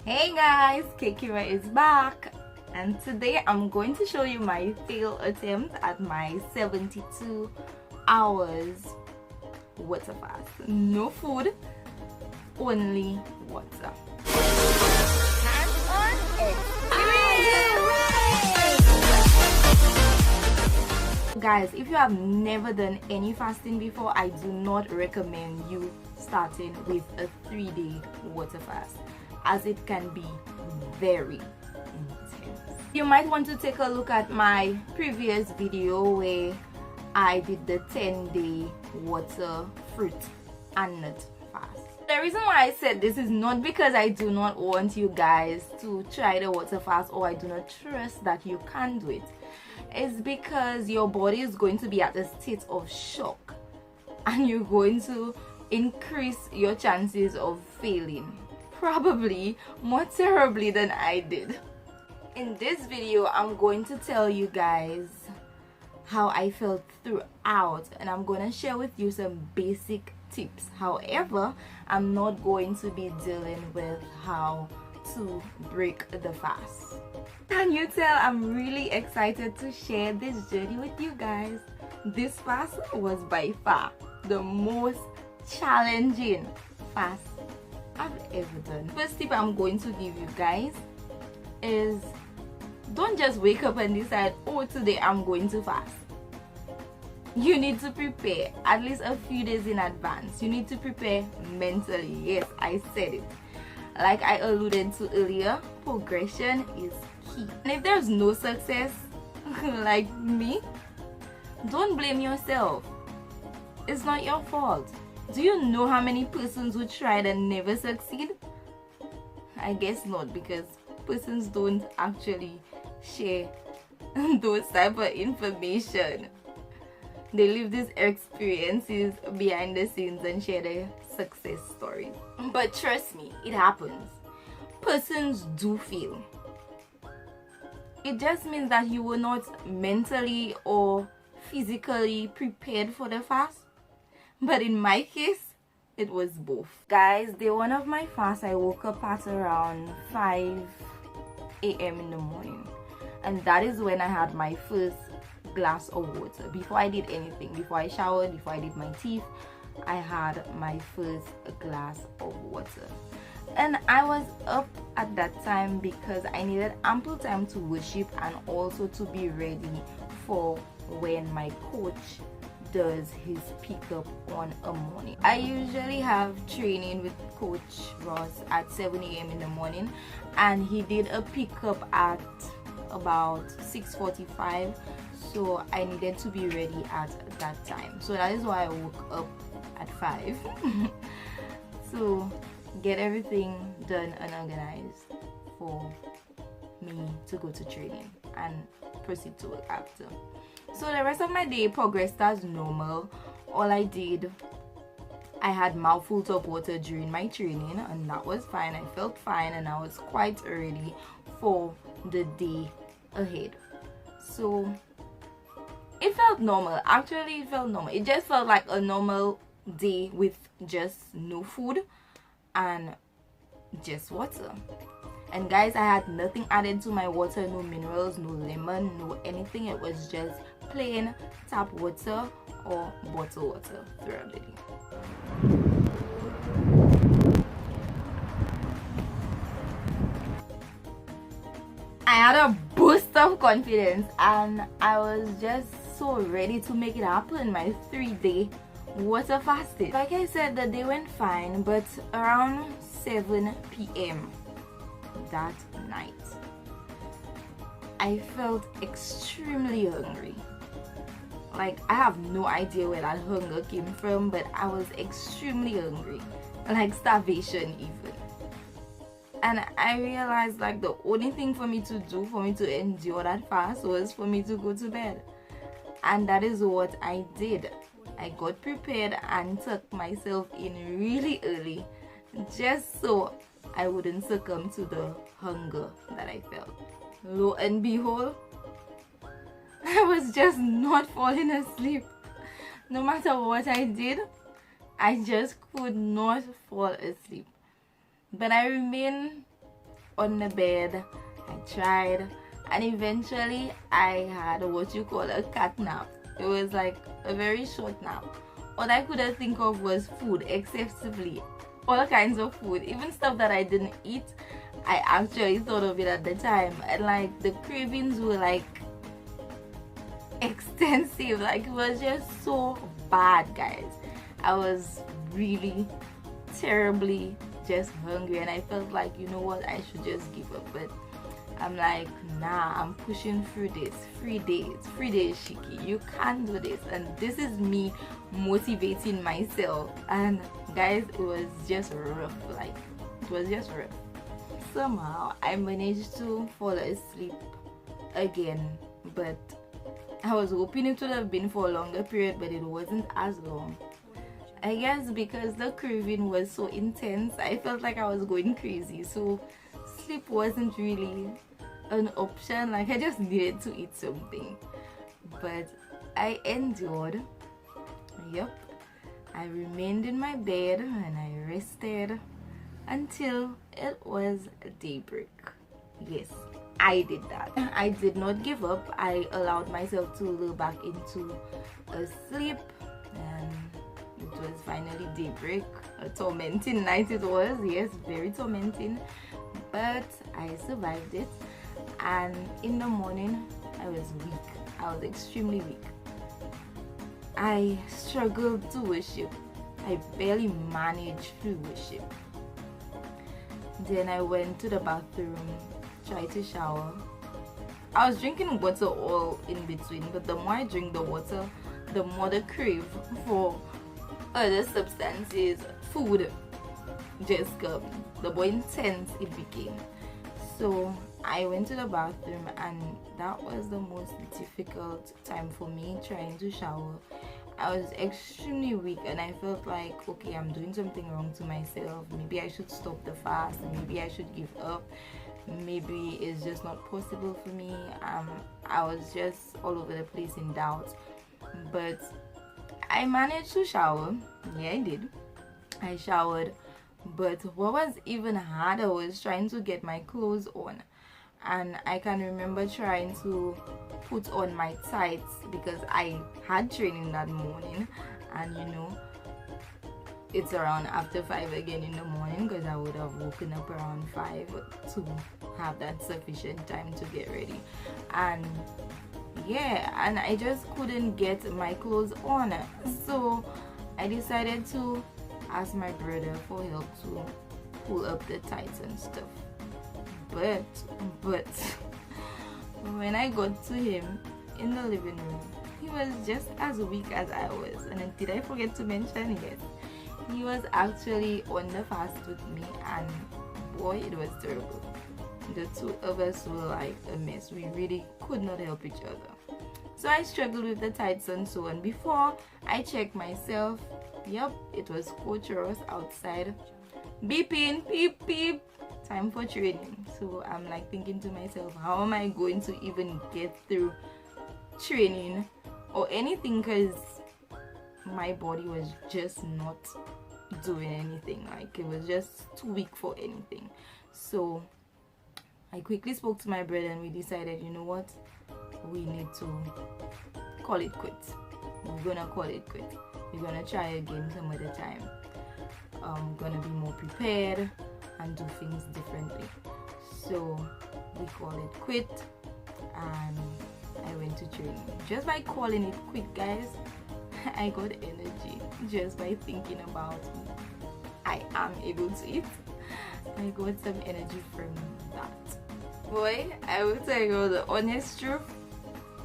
Hey guys, Caekira is back, and today I'm going to show you my failed attempt at my 72 hours water fast. No food, only water. Hands-on experience. Guys, if you have never done any fasting before, I do not recommend you starting with a 3-day water fast, as it can be very intense. You might want to take a look at my previous video where I did the 10-day water, fruit and nut fast. The reason why I said this is not because I do not want you guys to try the water fast or I do not trust that you can do it. It's because your body is going to be at a state of shock and you're going to increase your chances of failing, probably more terribly than I did. In this video, I'm going to tell you guys how I felt throughout, and I'm going to share with you some basic tips. However, I'm not going to be dealing with how to break the fast. Can you tell I'm really excited to share this journey with you guys? This fast was by far the most challenging fast I've ever done. First tip I'm going to give you guys is don't just wake up and decide, oh, today I'm going to fast. You need to prepare at least a few days in advance. You need to prepare mentally. Yes, I said it. Like I alluded to earlier, progression is key. And if there's no success, like me, don't blame yourself. It's not your fault. Do you know how many persons who tried and never succeed? I guess not, because persons don't actually share those type of information. They live these experiences behind the scenes and share their success stories. But trust me, it happens. Persons do fail. It just means that you were not mentally or physically prepared for the fast. But in my case, it was both. Guys, day one of my fast, I woke up at around 5 a.m. in the morning. And that is when I had my first glass of water. Before I did anything, before I showered, before I did my teeth, I had my first glass of water. And I was up at that time because I needed ample time to worship and also to be ready for when my coach does his pickup on a morning. I usually have training with Coach Ross at 7 a.m. in the morning, and he did a pickup at about 6:45, so I needed to be ready at that time. So that is why I woke up at 5 so get everything done and organized for me to go to training and proceed to work after. So the rest of my day progressed as normal. All I did, I had mouthfuls of water during my training, and that was fine. I felt fine and I was quite ready for the day ahead. So it felt normal. Actually, it felt normal. It just felt like a normal day with just no food and just water. And guys, I had nothing added to my water, no minerals, no lemon, no anything. It was just plain tap water or bottled water throughout the day. I had a boost of confidence and I was just so ready to make it happen, my 3-day water fasting. Like I said, the day went fine, but around 7 p.m. that night, I felt extremely hungry. Like, I have no idea where that hunger came from, but I was extremely hungry, like starvation even. And I realized like the only thing for me to do, for me to endure that fast, was for me to go to bed. And that is what I did. I got prepared and tucked myself in really early, just so I wouldn't succumb to the hunger that I felt. Lo and behold, I was just not falling asleep. No matter what I did, I just could not fall asleep. But I remain on the bed. I tried, and eventually I had what you call a cat nap. It was like a very short nap. All I couldn't think of was food, excessively. All kinds of food, even stuff that I didn't eat. I actually thought of it at the time, and like the cravings were like extensive. Like it was just so bad, guys. I was really terribly just hungry, and I felt like, you know what, I should just give up. But I'm like, nah, I'm pushing through this. 3 days, Shiki, you can't do this. And this is me motivating myself. And guys, it was just rough. Like, it was just rough. Somehow I managed to fall asleep again, but I was hoping it would have been for a longer period, but it wasn't as long. I guess because the craving was so intense, I felt like I was going crazy, so sleep wasn't really an option. Like, I just needed to eat something. But I endured. Yep. I remained in my bed and I rested until it was daybreak. Yes, I did that. I did not give up. I allowed myself to lull back into a sleep, and it was finally daybreak. A tormenting night it was. Yes, very tormenting, but I survived it. And in the morning I was weak. I was extremely weak. I struggled to worship. I barely managed to worship. Then I went to the bathroom, tried to shower. I was drinking water all in between, but the more I drink the water, the more the crave for other substances, food, just come. The more intense it became. So I went to the bathroom, and that was the most difficult time for me, trying to shower. I was extremely weak, and I felt like, okay, I'm doing something wrong to myself. Maybe I should stop the fast. Maybe I should give up. Maybe it's just not possible for me. I was just all over the place in doubt. But I managed to shower. Yeah, I did. I showered. But what was even harder was trying to get my clothes on. And I can remember trying to put on my tights because I had training that morning, and you know, it's around after 5 again in the morning, because I would have woken up around 5 to have that sufficient time to get ready. And yeah, and I just couldn't get my clothes on, so I decided to ask my brother for help to pull up the tights and stuff. But when I got to him in the living room, he was just as weak as I was. And did I forget to mention? Yes, he was actually on the fast with me, and boy, it was terrible. The two of us were like a mess. We really could not help each other. So I struggled with the tights and so on. Before I checked myself, yep, it was Coach Ross outside beeping, beep beep, time for training. So I'm like thinking to myself, how am I going to even get through training or anything, because my body was just not doing anything. Like, it was just too weak for anything. So I quickly spoke to my brother, and we decided, you know what, we need to call it quits. We're gonna call it quits. We're gonna try again some other time. Gonna be more prepared and do things differently. So we call it quit, and I went to training. Just by calling it quit, guys, I got energy just by thinking about I am able to eat. I got some energy from that. Boy, I will tell you the honest truth,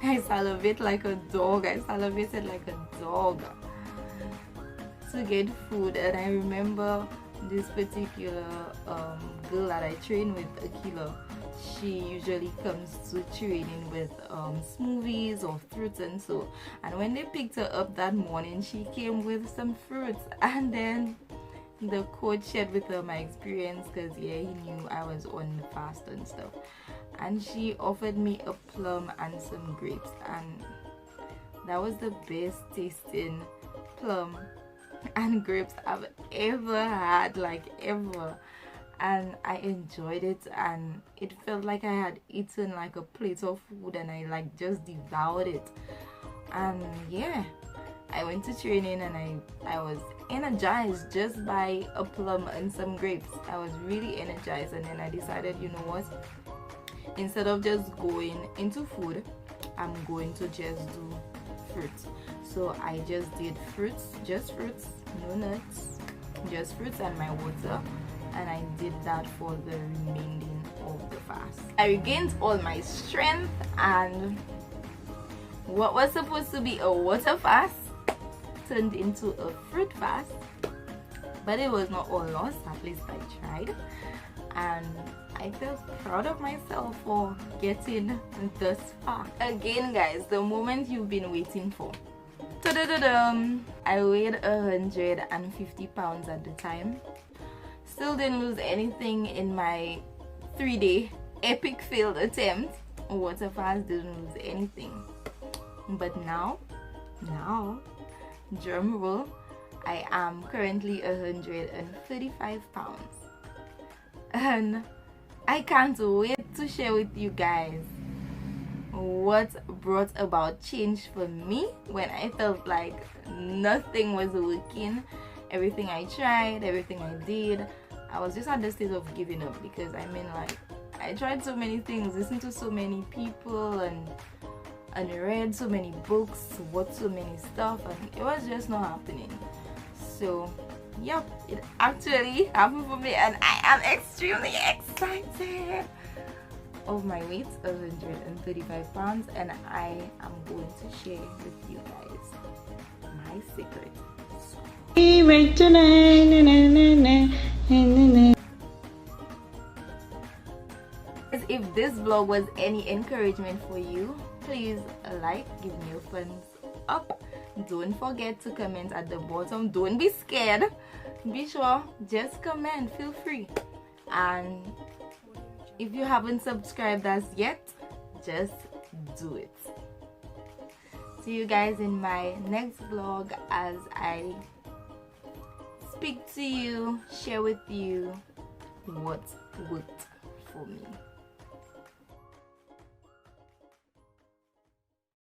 I salivate like a dog. I salivated like a dog to get food. And I remember this particular girl that I train with, Caekira, she usually comes to training with smoothies or fruits and so. And when they picked her up that morning, she came with some fruits, and then the coach shared with her my experience, because yeah, he knew I was on the fast and stuff, and she offered me a plum and some grapes, and that was the best tasting plum and grapes I've ever had, like ever. and I enjoyed it, and it felt like I had eaten like a plate of food and I like just devoured it. And yeah, I went to training and I was energized just by a plum and some grapes. I was really energized, and then I decided, you know what, instead of just going into food, I'm going to just do fruits. So I just did fruits, just fruits, no nuts, just fruits and my water, and I did that for the remaining of the fast. I regained all my strength, and what was supposed to be a water fast turned into a fruit fast. But it was not all lost, at least I tried, and I felt proud of myself for getting thus far. Again guys, the moment you've been waiting for. Ta-da-da-dum! I weighed 150 pounds at the time. Still didn't lose anything in my 3-day epic failed attempt. Water fast, didn't lose anything. But now, drum roll, I am currently 135 pounds. And I can't wait to share with you guys what brought about change for me when I felt like nothing was working. Everything I tried, everything I did, I was just at the state of giving up, because I mean, like, I tried so many things, listened to so many people, and read so many books, watched so many stuff, and it was just not happening. So yep, it actually happened for me, and I am extremely excited. Of my weight, 135 pounds, and I am going to share with you guys my secret. If this vlog was any encouragement for you, please like, give me a thumbs up. Don't forget to comment at the bottom. Don't be scared. Be sure, just comment, feel free. And if you haven't subscribed as yet, just do it. See you guys in my next vlog as I speak to you, share with you what worked for me.